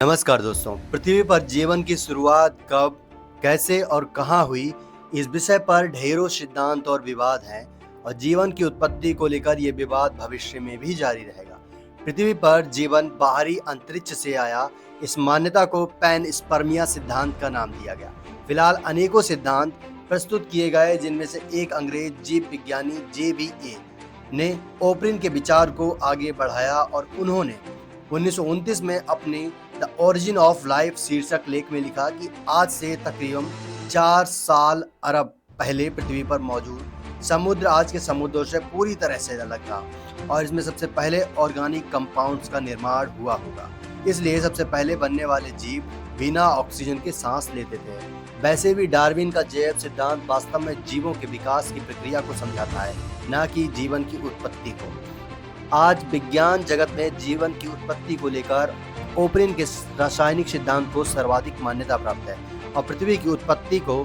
नमस्कार दोस्तों। पृथ्वी पर जीवन की शुरुआत कब, कैसे और कहाँ हुई, इस विषय पर ढेरों सिद्धांत और विवाद हैं और जीवन की उत्पत्ति को लेकर ये विवाद भविष्य में भी जारी रहेगा। पृथ्वी पर जीवन बाहरी अंतरिक्ष से आया, इस मान्यता को पैनस्पर्मिया सिद्धांत का नाम दिया गया। फिलहाल अनेकों सिद्धांत प्रस्तुत किए गए, जिनमें से एक अंग्रेज जीव विज्ञानी JBA ने ओपरिन के विचार को आगे बढ़ाया और उन्होंने 1929 में अपनी द ओरिजिन ऑफ लाइफ शीर्षक लेख में लिखा कि आज से तकरीबन 4 साल अरब पहले पृथ्वी पर मौजूद समुद्र आज के समुद्रों से पूरी तरह से अलग था और इसमें सबसे पहले ऑर्गेनिक कंपाउंड्स का निर्माण हुआ होगा। इसलिए सबसे पहले बनने वाले जीव बिना ऑक्सीजन के सांस लेते थे। वैसे भी डार्विन का जैव सिद्धांत वास्तव में जीवों के विकास की प्रक्रिया को समझाता है, न कि जीवन की उत्पत्ति को। आज विज्ञान जगत में जीवन की उत्पत्ति को लेकर ओपरिन के रासायनिक सिद्धांत को सर्वाधिक मान्यता प्राप्त है और पृथ्वी की उत्पत्ति को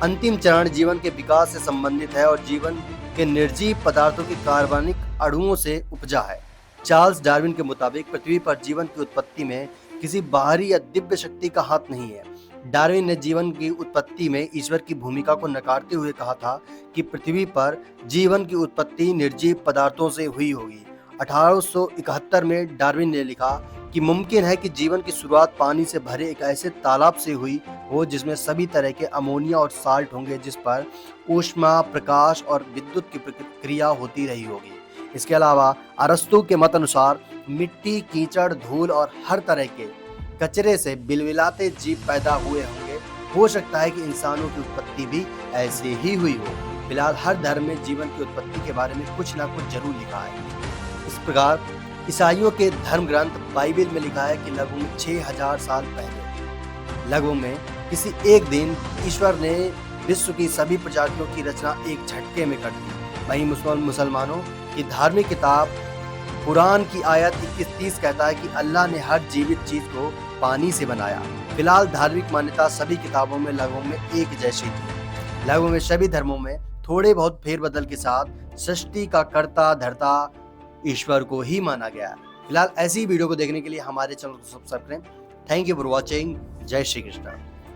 अंतिम चरण जीवन के विकास से संबंधित है और जीवन के निर्जीव पदार्थों के कार्बनिक अणुओं से उपजा है। चार्ल्स डार्विन के मुताबिक पृथ्वी पर जीवन की उत्पत्ति में किसी बाहरी या दिव्य शक्ति का हाथ नहीं है। डार्विन ने जीवन की उत्पत्ति में ईश्वर की भूमिका को नकारते हुए कहा था कि पृथ्वी पर जीवन की उत्पत्ति निर्जीव पदार्थों से हुई होगी। 1871 में डार्विन ने लिखा कि मुमकिन है कि जीवन की शुरुआत पानी से भरे एक ऐसे तालाब से हुई हो जिसमें सभी तरह के अमोनिया और साल्ट होंगे, जिस पर ऊष्मा, प्रकाश और विद्युत की प्रक्रिया होती रही होगी। इसके अलावा अरस्तु के मत अनुसार मिट्टी, कीचड़, धूल और हर तरह के कचरे से बिलबिलाते जीव पैदा हुए होंगे। हो सकता है कि इंसानों की उत्पत्ति भी ऐसे ही हुई हो। फिलहाल हर धर्म में जीवन की उत्पत्ति के बारे में कुछ ना कुछ जरूर लिखा है। इस प्रकार ईसाइयों के धर्म ग्रंथ बाइबल में लिखा है कि लगभग 6000 साल पहले लगभग में किसी एक दिन ईश्वर ने विश्व की सभी प्रजातियों की रचना एक झटके में कर दी। वहीं मुसलमानों की धार्मिक किताब कुरान की आयत 21-30 कहता है कि अल्लाह ने हर जीवित चीज को पानी से बनाया। फिलहाल धार्मिक मान्यता सभी किताबों में लगभग में एक जैसी थी। लगभग में सभी धर्मों में थोड़े बहुत फेरबदल के साथ सृष्टि का कर्ता धर्ता ईश्वर को ही माना गया है। फिलहाल ऐसी वीडियो को देखने के लिए हमारे चैनल को सब्सक्राइब करें। Thank you for watching. जय श्री कृष्ण।